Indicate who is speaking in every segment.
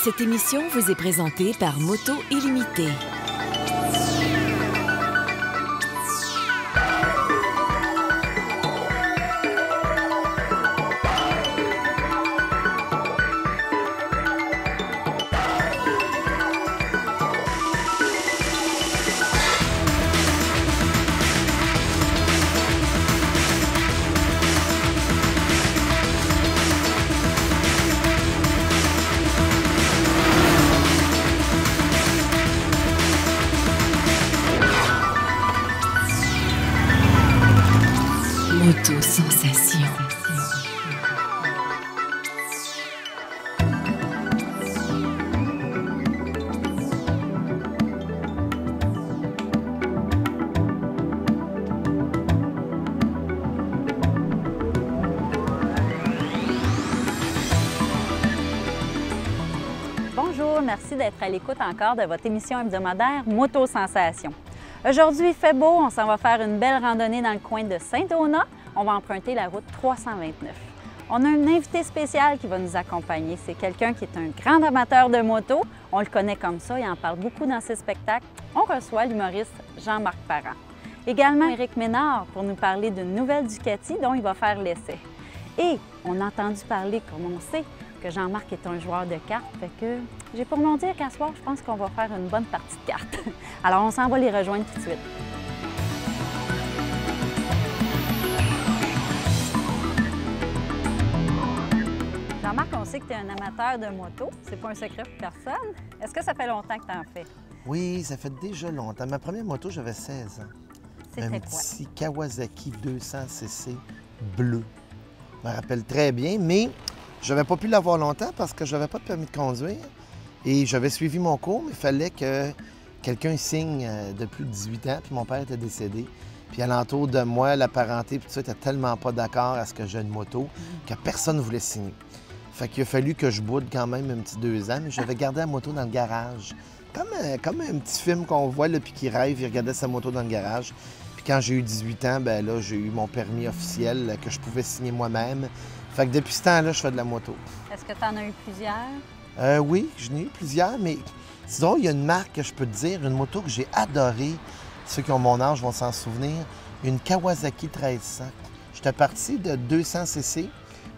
Speaker 1: Cette émission vous est présentée par Moto Illimité. Moto Sensation.
Speaker 2: Bonjour, merci d'être à l'écoute encore de votre émission hebdomadaire Moto Sensation. Aujourd'hui, il fait beau, on s'en va faire une belle randonnée dans le coin de Saint-Donat. On va emprunter la route 329. On a un invité spécial qui va nous accompagner. C'est quelqu'un qui est un grand amateur de moto. On le connaît comme ça, il en parle beaucoup dans ses spectacles. On reçoit l'humoriste Jean-Marc Parent. Également Éric Ménard pour nous parler d'une nouvelle Ducati dont il va faire l'essai. Et on a entendu parler, comme on sait, que Jean-Marc est un joueur de cartes. Fait que j'ai pour mon dire qu'à soir, je pense qu'on va faire une bonne partie de cartes. Alors, on s'en va les rejoindre tout de suite. Jean-Marc, on sait que tu es un amateur de moto. C'est pas un secret pour personne. Est-ce que ça fait longtemps que tu en fais?
Speaker 3: Oui, ça fait déjà longtemps. Ma première moto, j'avais 16 ans.
Speaker 2: C'était
Speaker 3: Un
Speaker 2: quoi?
Speaker 3: petit Kawasaki 200cc bleu. Je me rappelle très bien, mais je n'avais pas pu l'avoir longtemps parce que je n'avais pas de permis de conduire. Et j'avais suivi mon cours, mais il fallait que quelqu'un signe de plus de 18 ans. Puis mon père était décédé. Puis alentour de moi, la parenté, puis tout ça, n'était tellement pas d'accord à ce que j'ai une moto que personne ne voulait signer. Fait qu'il a fallu que je boude quand même un petit 2 ans, mais j'avais gardé la moto dans le garage. Comme un petit film qu'on voit, là, puis qui rêve, il regardait sa moto dans le garage. Puis quand j'ai eu 18 ans, ben là, j'ai eu mon permis officiel que je pouvais signer moi-même. Fait que depuis ce temps-là, je fais de la moto.
Speaker 2: Est-ce que tu en as eu plusieurs?
Speaker 3: Oui, j'en ai eu plusieurs, mais sinon, il y a une marque que je peux te dire, une moto que j'ai adorée. Ceux qui ont mon âge vont s'en souvenir. Une Kawasaki 1300. J'étais parti de 200cc.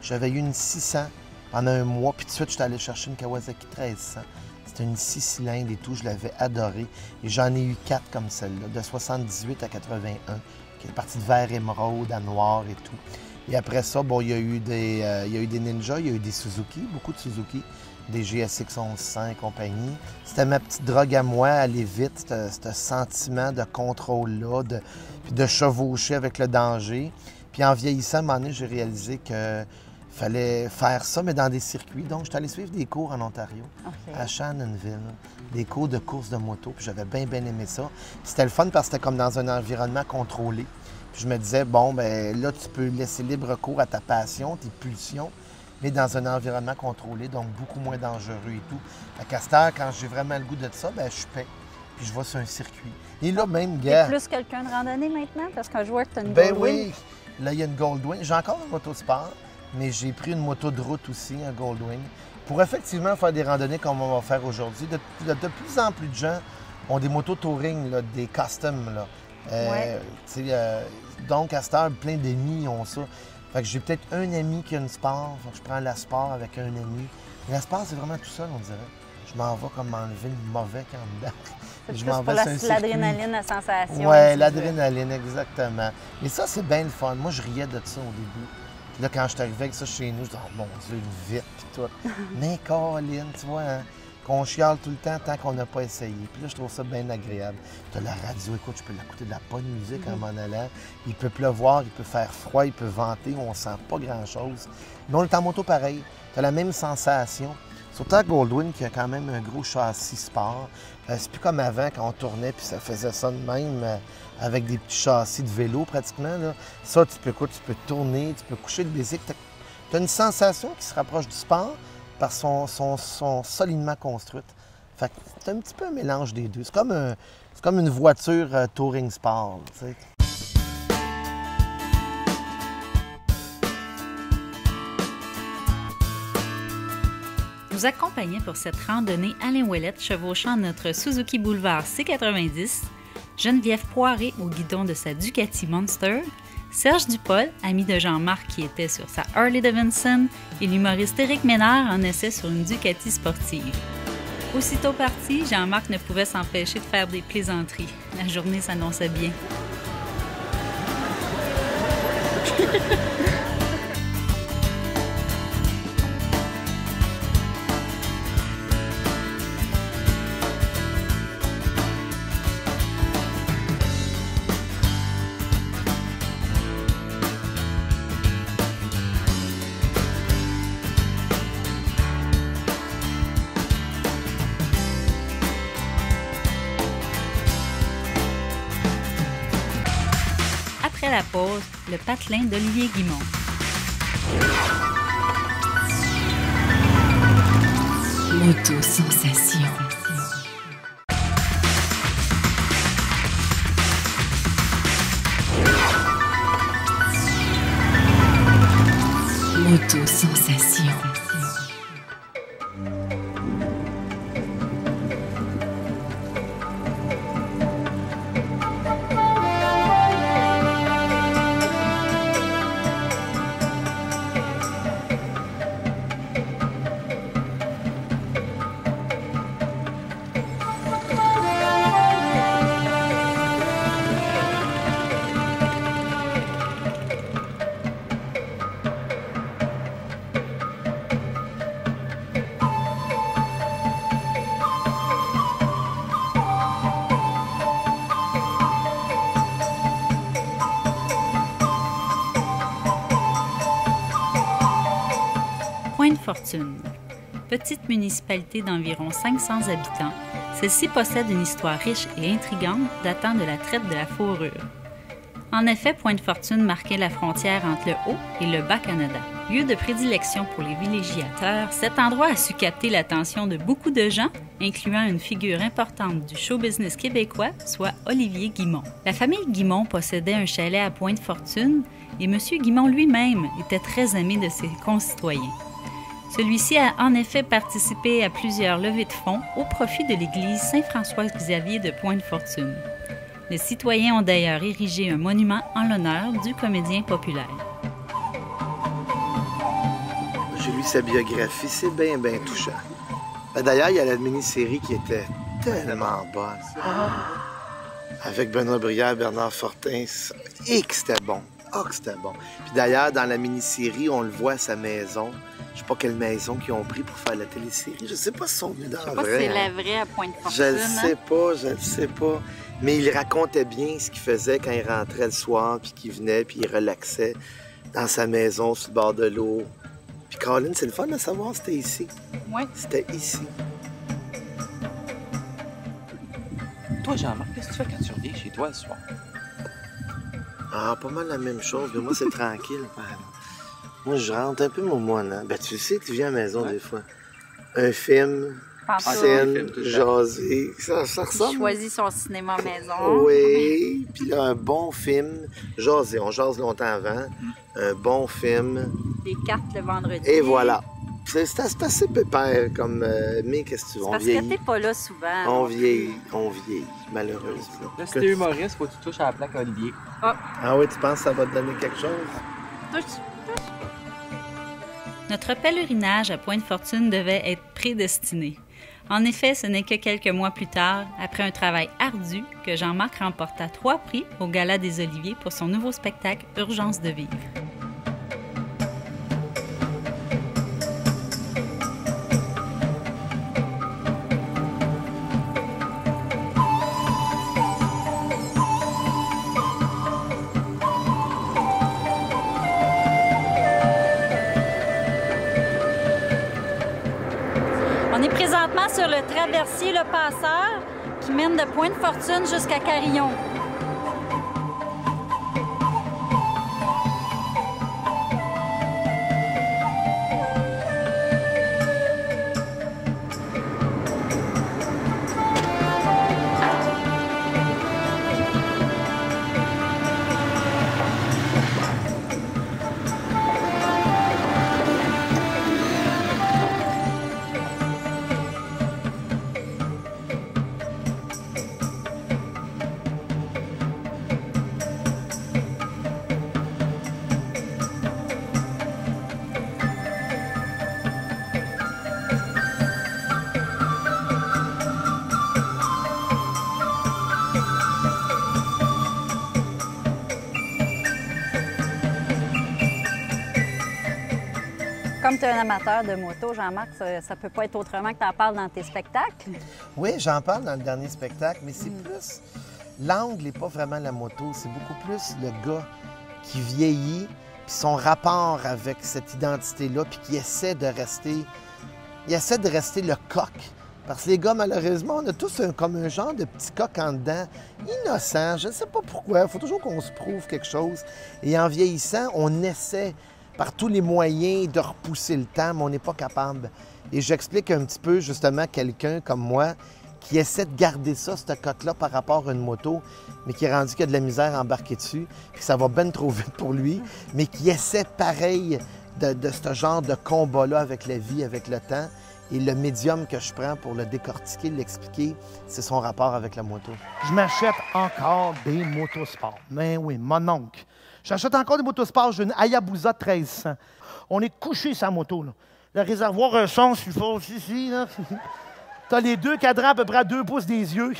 Speaker 3: J'avais eu une 600 pendant un mois, puis tout de suite, j'étais allé chercher une Kawasaki 1300. C'était une 6 cylindres et tout, je l'avais adorée. Et j'en ai eu 4 comme celle-là, de 78 à 81, qui est partie de vert émeraude à noir et tout. Et après ça, bon, il y a eu des Ninja, il y a eu des Suzuki, beaucoup de Suzuki, des GSX 1100 et compagnie. C'était ma petite drogue à moi, aller vite, ce sentiment de contrôle-là, puis de chevaucher avec le danger. Puis en vieillissant, à un moment donné, j'ai réalisé que fallait faire ça, mais dans des circuits. Donc, j'étais allé suivre des cours en Ontario, à Shannonville, des cours de course de moto, puis j'avais bien aimé ça. C'était le fun parce que c'était comme dans un environnement contrôlé. Puis je me disais, bon, ben là, tu peux laisser libre cours à ta passion, tes pulsions, mais dans un environnement contrôlé, donc beaucoup moins dangereux et tout. À Castor, quand j'ai vraiment le goût de ça, ben je paie, puis je vais sur un circuit. Et là, même, gars...
Speaker 2: T'es plus quelqu'un de randonnée maintenant? Parce qu'un joueur que tu as une
Speaker 3: Ben
Speaker 2: Goldwing.
Speaker 3: oui, là, il y a une Goldwing. J'ai encore une moto sport, mais j'ai pris une moto de route aussi, un Goldwing, pour effectivement faire des randonnées comme on va faire aujourd'hui. De plus en plus de gens ont des motos touring, là, des customs, là. Donc, à cette heure, plein d'amis ont ça. Fait que j'ai peut-être un ami qui a une sport. Fait que je prends la sport avec un ami. Mais la sport, c'est vraiment tout seul, on dirait. Je m'en vais comme enlever le mauvais quand dedans.
Speaker 2: C'est
Speaker 3: Je
Speaker 2: plus
Speaker 3: m'en
Speaker 2: pour
Speaker 3: vais sur un circuit.
Speaker 2: l'adrénaline, la sensation.
Speaker 3: Oui, l'adrénaline, exactement. Mais ça, c'est bien le fun. Moi, je riais de ça au début. Puis là, quand je suis arrivé avec ça chez nous, je dis « Oh mon Dieu, une vite, puis tout. » Mais Colin, tu vois, hein, qu'on chiale tout le temps tant qu'on n'a pas essayé. Puis là, je trouve ça bien agréable. Tu as la radio, écoute, je peux l'écouter de la bonne musique en m'en allant. Il peut pleuvoir, il peut faire froid, il peut venter, on sent pas grand-chose. Mais on est en moto pareil. Tu as la même sensation. Surtout à Goldwing, qui a quand même un gros châssis sport. C'est plus comme avant, quand on tournait, puis ça faisait ça de même, avec des petits châssis de vélo pratiquement. Là. Ça, tu peux tourner, tu peux coucher le basic. Tu as une sensation qui se rapproche du sport parce qu'ils sont solidement construites. Fait que c'est un petit peu un mélange des deux. C'est comme une voiture touring sport, tu sais.
Speaker 2: Vous nous accompagnaient pour cette randonnée Alain Ouellette chevauchant notre Suzuki Boulevard C90, Geneviève Poiré au guidon de sa Ducati Monster, Serge Dupol, ami de Jean-Marc qui était sur sa Harley Davidson, et l'humoriste Éric Ménard en essai sur une Ducati sportive. Aussitôt parti, Jean-Marc ne pouvait s'empêcher de faire des plaisanteries. La journée s'annonçait bien. Après la pause, le patelin d'Olivier Guimont.
Speaker 1: Moto-sensation. Moto-sensation.
Speaker 2: Pointe-Fortune. Petite municipalité d'environ 500 habitants, celle-ci possède une histoire riche et intrigante datant de la traite de la fourrure. En effet, Pointe-Fortune marquait la frontière entre le Haut et le Bas-Canada. Lieu de prédilection pour les villégiateurs, cet endroit a su capter l'attention de beaucoup de gens, incluant une figure importante du show business québécois, soit Olivier Guimont. La famille Guimont possédait un chalet à Pointe-Fortune et M. Guimont lui-même était très aimé de ses concitoyens. Celui-ci a en effet participé à plusieurs levées de fonds au profit de l'église Saint-François-Xavier de Pointe-Fortune. Les citoyens ont d'ailleurs érigé un monument en l'honneur du comédien populaire.
Speaker 3: J'ai lu sa biographie, c'est bien touchant. D'ailleurs, il y a la mini-série qui était tellement bonne. Avec Benoît Brière, Bernard Fortin, et que c'était bon. Ah, que c'était bon. Puis d'ailleurs, dans la mini-série, on le voit à sa maison. Je sais pas quelle maison qu'ils ont pris pour faire la télésérie. Je sais pas si sont venus dans la vraie.
Speaker 2: Je sais pas si c'est la vraie à Pointe-Fortune.
Speaker 3: Je le sais pas. Mais il racontait bien ce qu'il faisait quand il rentrait le soir, puis qu'il venait, puis il relaxait dans sa maison sur le bord de l'eau. Puis Colin, c'est le fun de savoir que c'était ici.
Speaker 2: Oui.
Speaker 3: C'était ici.
Speaker 4: Toi, Jean-Marc, qu'est-ce que tu fais quand tu reviens chez toi le soir?
Speaker 3: Ah, pas mal la même chose, mais moi, c'est tranquille. Moi, je rentre un peu mon moine. Hein? Ben, tu sais que tu viens à la maison des fois. Un film, scène, jaser, ça ressemble.
Speaker 2: Il choisit son cinéma maison.
Speaker 3: Oui, puis là, un bon film, jaser. On jase longtemps avant. Un bon film.
Speaker 2: Des cartes le vendredi.
Speaker 3: Et voilà. C'est assez pépère comme... mais qu'est-ce que tu veux, on vieillit.
Speaker 2: Parce que t'es pas là souvent.
Speaker 3: On vieillit, malheureusement.
Speaker 4: Là, si t'es humoriste, faut que tu touches à la plaque Olivier.
Speaker 3: Ah oui, tu penses que ça va te donner quelque chose?
Speaker 2: Touche. Notre pèlerinage à Pointe-Fortune devait être prédestiné. En effet, ce n'est que quelques mois plus tard, après un travail ardu, que Jean-Marc remporta 3 prix au Gala des Oliviers pour son nouveau spectacle Urgence de vivre. On est présentement sur le traversier Le Passeur qui mène de Pointe-Fortune jusqu'à Carillon. Comme tu es un amateur de moto, Jean-Marc, ça peut pas être autrement que tu en parles dans tes spectacles.
Speaker 3: Oui, j'en parle dans le dernier spectacle, mais c'est plus... L'angle n'est pas vraiment la moto, c'est beaucoup plus le gars qui vieillit, puis son rapport avec cette identité-là, puis qui essaie de rester... Il essaie de rester le coq. Parce que les gars, malheureusement, on a tous comme un genre de petit coq en dedans, innocent, je ne sais pas pourquoi. Il faut toujours qu'on se prouve quelque chose. Et en vieillissant, on essaie par tous les moyens de repousser le temps, mais on n'est pas capable. Et j'explique un petit peu, justement, quelqu'un comme moi qui essaie de garder ça, ce coq-là, par rapport à une moto, mais qui est rendu qu'il y a de la misère à embarquer dessus, puis que ça va bien trop vite pour lui, mais qui essaie, pareil, de ce genre de combat-là avec la vie, avec le temps. Et le médium que je prends pour le décortiquer, l'expliquer, c'est son rapport avec la moto.
Speaker 5: Je m'achète encore des motosports. Mais oui, mon oncle. J'achète encore des motosports. J'ai une Hayabusa 1300. On est couché sur la moto, là. Le réservoir a un sens, il faut ici, là. T'as les deux cadrans à peu près à 2 pouces des yeux.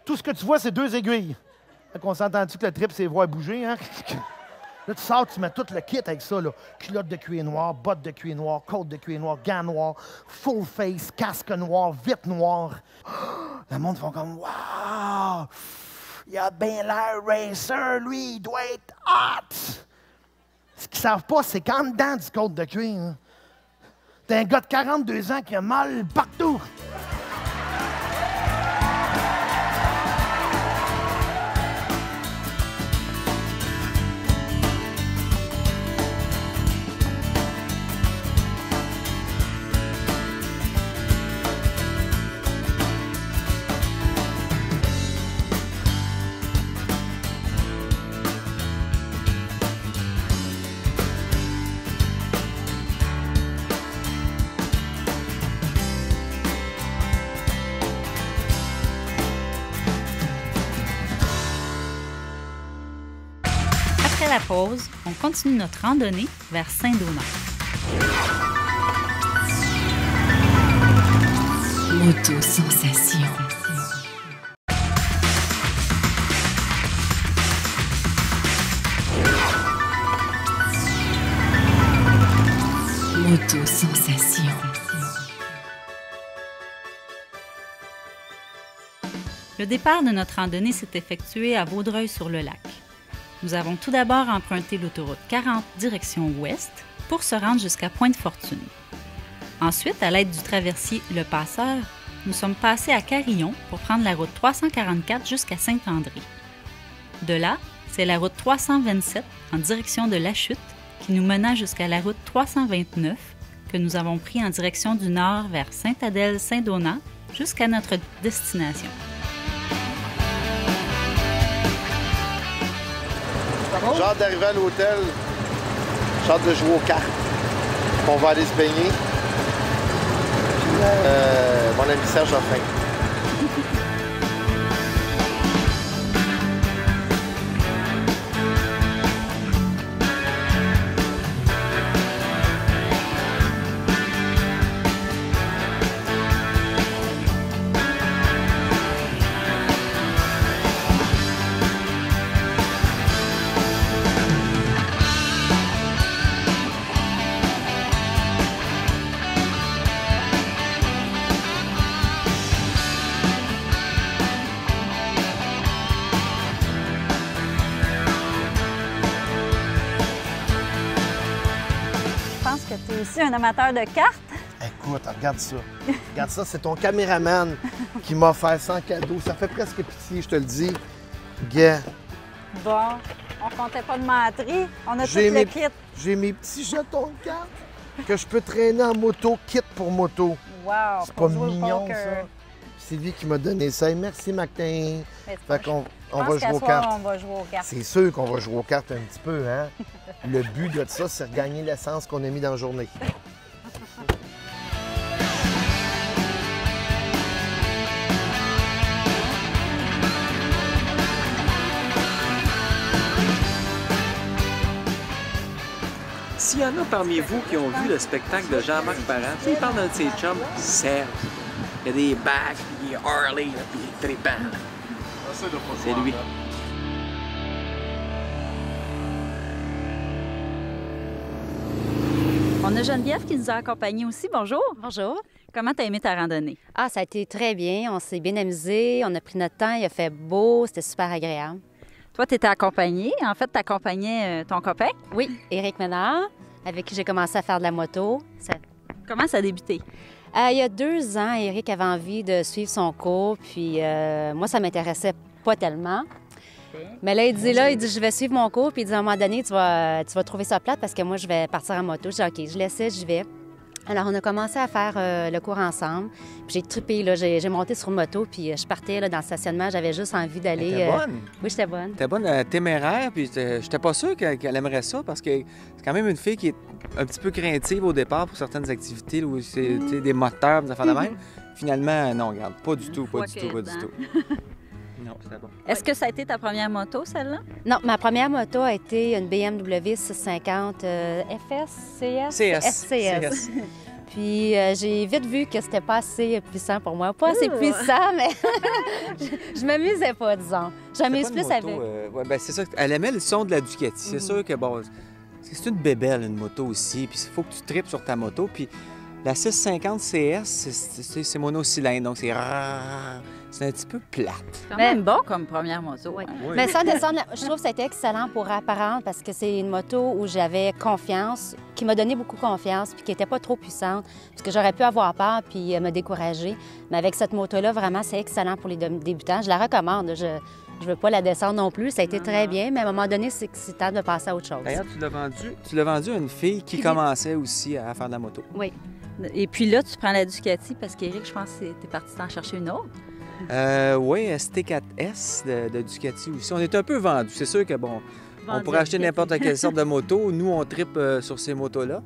Speaker 5: Tout ce que tu vois, c'est 2 aiguilles. Fait qu'on s'entend-tu que le trip, c'est voir bouger, hein? Là, tu sors, tu mets tout le kit avec ça, là. Culotte de cuir noir, bottes de cuir noir, côte de cuir noir, gants noirs, full face, casque noir, vitre noire. Le monde font comme « Wow! Il a bien l'air racer, lui, il doit être hot! » Ce qu'ils savent pas, c'est qu'en dedans du côte de cuir, hein, t'as un gars de 42 ans qui a mal partout.
Speaker 2: Après la pause, on continue notre randonnée vers Saint-Donat.
Speaker 1: Moto Sensation. Moto Sensation.
Speaker 2: Le départ de notre randonnée s'est effectué à Vaudreuil-sur-le-Lac. Nous avons tout d'abord emprunté l'autoroute 40 direction ouest pour se rendre jusqu'à Pointe-Fortune. Ensuite, à l'aide du traversier Le Passeur, nous sommes passés à Carillon pour prendre la route 344 jusqu'à Saint-André. De là, c'est la route 327 en direction de La Chute qui nous mena jusqu'à la route 329 que nous avons pris en direction du nord vers Sainte-Adèle-Saint-Donat jusqu'à notre destination.
Speaker 3: J'ai hâte d'arriver à l'hôtel. J'ai hâte de jouer aux cartes. On va aller se baigner. Puis, mon ami Serge a faim.
Speaker 2: Je pense que tu es aussi un amateur de cartes.
Speaker 3: Écoute, regarde ça. Regarde ça, c'est ton caméraman qui m'a offert ça en cadeau. Ça fait presque pitié, je te le dis. Gars.
Speaker 2: Bon, on comptait pas de menterie. On a tout
Speaker 3: J'ai
Speaker 2: le kit.
Speaker 3: J'ai mes petits jetons de cartes que je peux traîner en moto, kit pour moto.
Speaker 2: Wow,
Speaker 3: C'est
Speaker 2: pour
Speaker 3: pas
Speaker 2: jouer au
Speaker 3: mignon,
Speaker 2: poker.
Speaker 3: ça. C'est lui qui m'a donné ça. Et merci, Martin.
Speaker 2: Mais
Speaker 3: Fait qu'on
Speaker 2: je
Speaker 3: on
Speaker 2: pense
Speaker 3: va
Speaker 2: qu'à
Speaker 3: jouer aux
Speaker 2: soir,
Speaker 3: cartes.
Speaker 2: on va jouer aux cartes.
Speaker 3: C'est sûr qu'on va jouer aux cartes un petit peu, hein? Le but de ça, c'est de gagner l'essence qu'on a mis dans la journée.
Speaker 4: S'il y en a parmi vous qui ont vu le spectacle de Jean-Marc Parent, tu sais, il parle d'un de ses chums, Serge. Il y a des bacs, puis il y a Harley, là, puis il est trippant. C'est lui.
Speaker 2: On On a Geneviève qui nous a accompagnés aussi. Bonjour.
Speaker 6: Bonjour.
Speaker 2: Comment t'as aimé ta randonnée?
Speaker 6: Ah, ça a été très bien. On s'est bien amusé. On a pris notre temps. Il a fait beau. C'était super agréable.
Speaker 2: Toi, tu étais accompagnée. En fait, tu accompagnais ton copain.
Speaker 6: Oui, Éric Ménard, avec qui j'ai commencé à faire de la moto.
Speaker 2: Comment ça a débuté?
Speaker 6: Il y a 2 ans, Éric avait envie de suivre son cours. Puis moi, ça m'intéressait pas tellement. Mais là, il dit, je vais suivre mon cours. Puis il dit, à un moment donné, tu vas trouver ça plate parce que moi, je vais partir en moto. Je dis, OK, je l'essaie, j'y vais. Alors, on a commencé à faire le cours ensemble. Puis j'ai trippé, là. J'ai monté sur une moto, puis je partais là, dans le stationnement. J'avais juste envie d'aller...
Speaker 4: T'es bonne?
Speaker 6: Oui, j'étais bonne.
Speaker 4: T'es bonne, téméraire, puis j'étais pas sûr qu'elle aimerait ça, parce que c'est quand même une fille qui est un petit peu craintive au départ pour certaines activités, là, où c'est des moteurs, des affaires de même. Finalement, non, regarde, pas du tout, pas du tout. Non, c'était bon.
Speaker 2: Est-ce que ça a été ta première moto, celle-là?
Speaker 6: Non, ma première moto a été une BMW 650 SCS. Puis j'ai vite vu que c'était pas assez puissant pour moi. Pas assez puissant, mais je m'amusais pas, disons. J'amuse plus avec.
Speaker 4: Ouais, ben c'est ça. Elle aimait le son de la Ducati. C'est sûr que, bon, c'est une bébelle, une moto aussi. Puis il faut que tu tripes sur ta moto. Puis la 650 CS, c'est monocylindre, donc c'est un petit peu plate.
Speaker 2: Quand même bon comme première moto.
Speaker 6: Oui.
Speaker 2: Hein?
Speaker 6: Mais sans descendre, je trouve que c'était excellent pour apparente parce que c'est une moto où j'avais confiance, qui m'a donné beaucoup confiance, puis qui n'était pas trop puissante, parce que j'aurais pu avoir peur puis me décourager. Mais avec cette moto-là, vraiment, c'est excellent pour les débutants. Je la recommande. Je ne veux pas la descendre non plus. Ça a été très bien, mais à un moment donné, c'est temps de passer à autre chose.
Speaker 4: D'ailleurs, tu l'as vendu à une fille qui commençait aussi à faire de la moto.
Speaker 6: Oui.
Speaker 2: Et puis là, tu prends la Ducati parce qu'Éric, je pense que tu es parti t'en chercher une autre.
Speaker 4: Oui, ST4S de Ducati aussi. On est un peu vendu. C'est sûr que, bon, on pourrait acheter n'importe quelle sorte de moto. Nous, on tripe sur ces motos-là.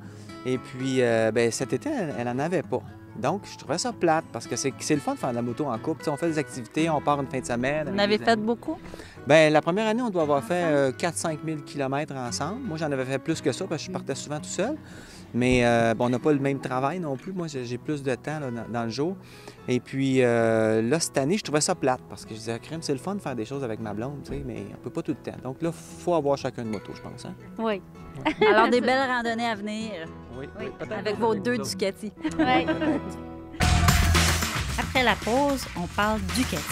Speaker 4: Et puis, ben, cet été, elle n'en avait pas. Donc, je trouvais ça plate parce que c'est le fun de faire de la moto en couple. T'sais, on fait des activités, on part une fin de semaine.
Speaker 2: Vous en avez fait beaucoup?
Speaker 4: Bien, la première année, on doit avoir fait 4-5 000 km ensemble. Moi, j'en avais fait plus que ça parce que je partais souvent tout seul. Mais bon, on n'a pas le même travail non plus. Moi, j'ai plus de temps là, dans le jour. Et puis là, cette année, je trouvais ça plate parce que je disais, crème, c'est le fun de faire des choses avec ma blonde, tu sais, mais on peut pas tout le temps. Donc là, il faut avoir chacun une moto, je pense. Hein?
Speaker 6: Oui.
Speaker 2: Alors, des belles randonnées à venir.
Speaker 4: Oui,
Speaker 2: avec vos 2 Ducati.
Speaker 6: Oui.
Speaker 7: Après la pause, on parle Ducati.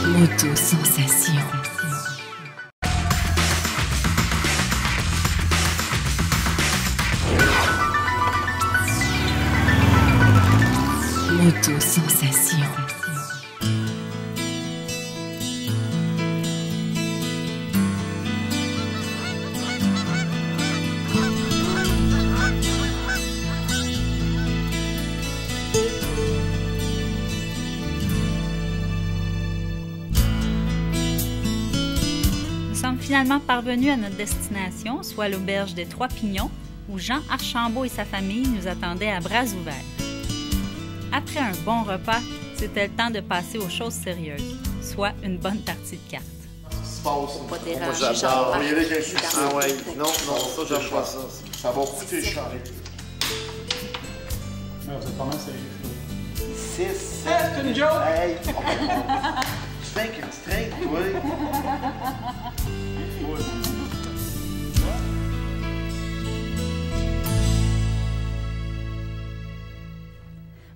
Speaker 1: Moto Sensation. Moto Sensation.
Speaker 7: Nous sommes finalement parvenus à notre destination, soit l'auberge des Trois Pignons, où Jean Archambault et sa famille nous attendaient à bras ouverts. Après un bon repas, c'était le temps de passer aux choses sérieuses, soit une bonne partie de cartes.
Speaker 3: Moi, j'adore. Ah ouais, non, ça, j'aime pas ça. Ça va coûter cher.
Speaker 8: Vous êtes pas mal sérieux.
Speaker 3: 6, 7.
Speaker 8: C'est une joke!
Speaker 3: Hey! Tu fais qu'une string, toi?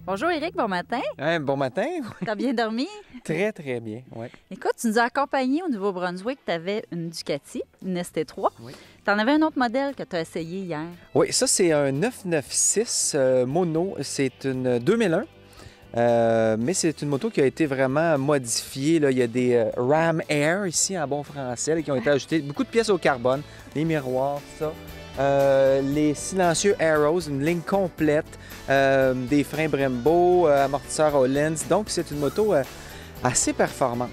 Speaker 2: Bonjour Éric, bon matin.
Speaker 4: Bon matin.
Speaker 2: T'as bien dormi?
Speaker 4: Très, très bien, oui.
Speaker 2: Écoute, tu nous as accompagnés au Nouveau-Brunswick. Tu avais une Ducati, une ST3.
Speaker 4: Oui.
Speaker 2: Tu en avais un autre modèle que tu as essayé hier.
Speaker 4: Oui, ça, c'est un 996 mono. C'est une 2001. Mais c'est une moto qui a été vraiment modifiée. Là. Il y a des Ram Air ici en bon français là, qui ont été ajoutées. Beaucoup de pièces au carbone, les miroirs, ça. Les silencieux Arrows, une ligne complète, des freins Brembo, amortisseurs Öhlins. Donc, c'est une moto assez performante.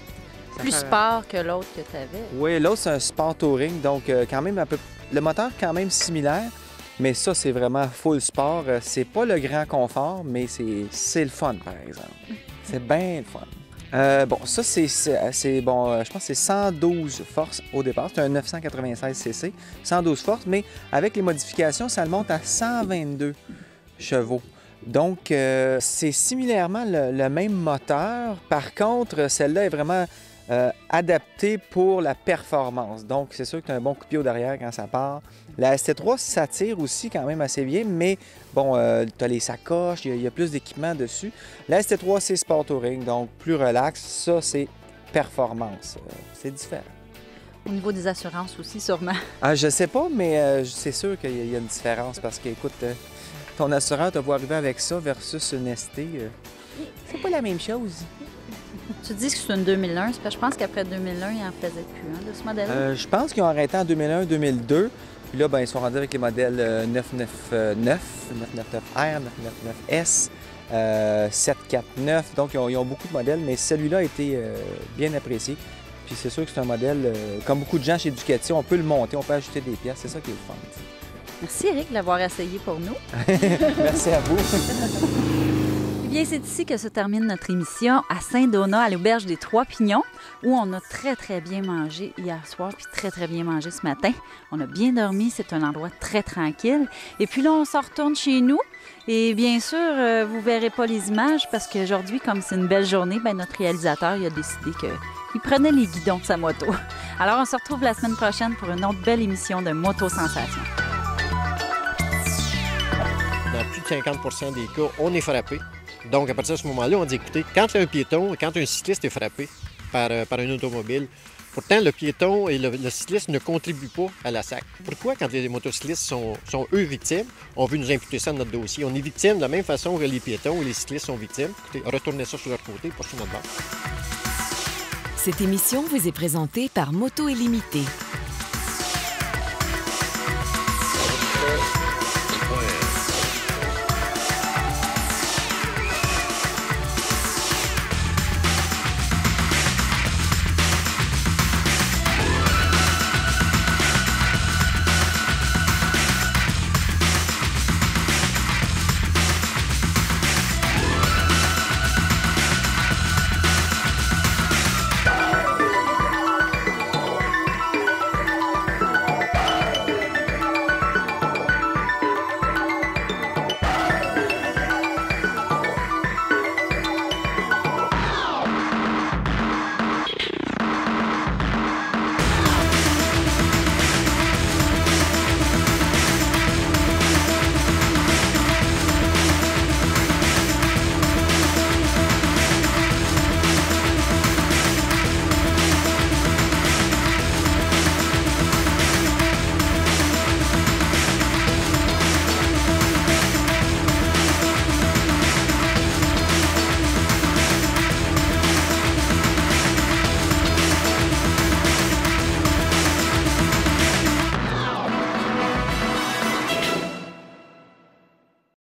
Speaker 2: Plus sport que l'autre que tu avais.
Speaker 4: Oui, l'autre, c'est un sport touring. Donc, quand même un peu... Le moteur, quand même similaire. Mais ça, c'est vraiment full sport. C'est pas le grand confort, mais c'est le fun, par exemple. C'est bien le fun. Bon, ça, bon, je pense que c'est 112 forces au départ. C'est un 996 cc, 112 forces, mais avec les modifications, ça le monte à 122 chevaux. Donc, c'est similairement le même moteur. Par contre, celle-là est vraiment
Speaker 9: adapté pour la performance. Donc, c'est sûr que tu as un bon coup de pied au derrière quand ça part. La ST3 s'attire aussi quand même assez bien, mais bon, tu as les sacoches, il y a plus d'équipement dessus. La ST3, c'est Sport Touring, donc plus relax. Ça, c'est performance. C'est différent.
Speaker 2: Au niveau des assurances aussi, sûrement.
Speaker 9: Ah, je sais pas, mais c'est sûr qu'il y a une différence parce que, écoute, ton assureur te voit arriver avec ça versus une ST, c'est pas la même chose.
Speaker 2: Tu dis que c'est une 2001, c'est parce que je pense qu'après 2001, ils n'en faisaient plus de ce modèle-là.
Speaker 9: Je pense qu'ils ont arrêté en 2001-2002. Puis là, ben, ils sont rendus avec les modèles 999, 999R, 999S, 749. Donc, ils ont beaucoup de modèles, mais celui-là a été bien apprécié. Puis c'est sûr que c'est un modèle, comme beaucoup de gens chez Ducati, on peut le monter, on peut ajouter des pièces. C'est ça qui est le fun.
Speaker 2: Merci, Éric, de l'avoir essayé pour nous.
Speaker 9: Merci à vous.
Speaker 2: Eh bien, c'est ici que se termine notre émission à Saint-Donat, à l'Auberge des Trois-Pignons, où on a très bien mangé hier soir, puis très bien mangé ce matin. On a bien dormi, c'est un endroit très tranquille. Et puis là, on s'en retourne chez nous. Et bien sûr, vous ne verrez pas les images parce qu'aujourd'hui, comme c'est une belle journée, bien, notre réalisateur il a décidé qu'il prenait les guidons de sa moto. Alors, on se retrouve la semaine prochaine pour une autre belle émission de Moto Sensation.
Speaker 10: Dans plus de 50 des cas, on est frappé. Donc, à partir de ce moment-là, on dit, écoutez, quand un piéton, quand un cycliste est frappé par un automobile, pourtant, le piéton et le cycliste ne contribuent pas à la SAC. Pourquoi, quand les motocyclistes sont eux victimes, on veut nous imputer ça dans notre dossier? On est victime de la même façon que les piétons et les cyclistes sont victimes. Écoutez, retournez ça sur leur côté, pas sur notre bord.
Speaker 1: Cette émission vous est présentée par Moto Illimité.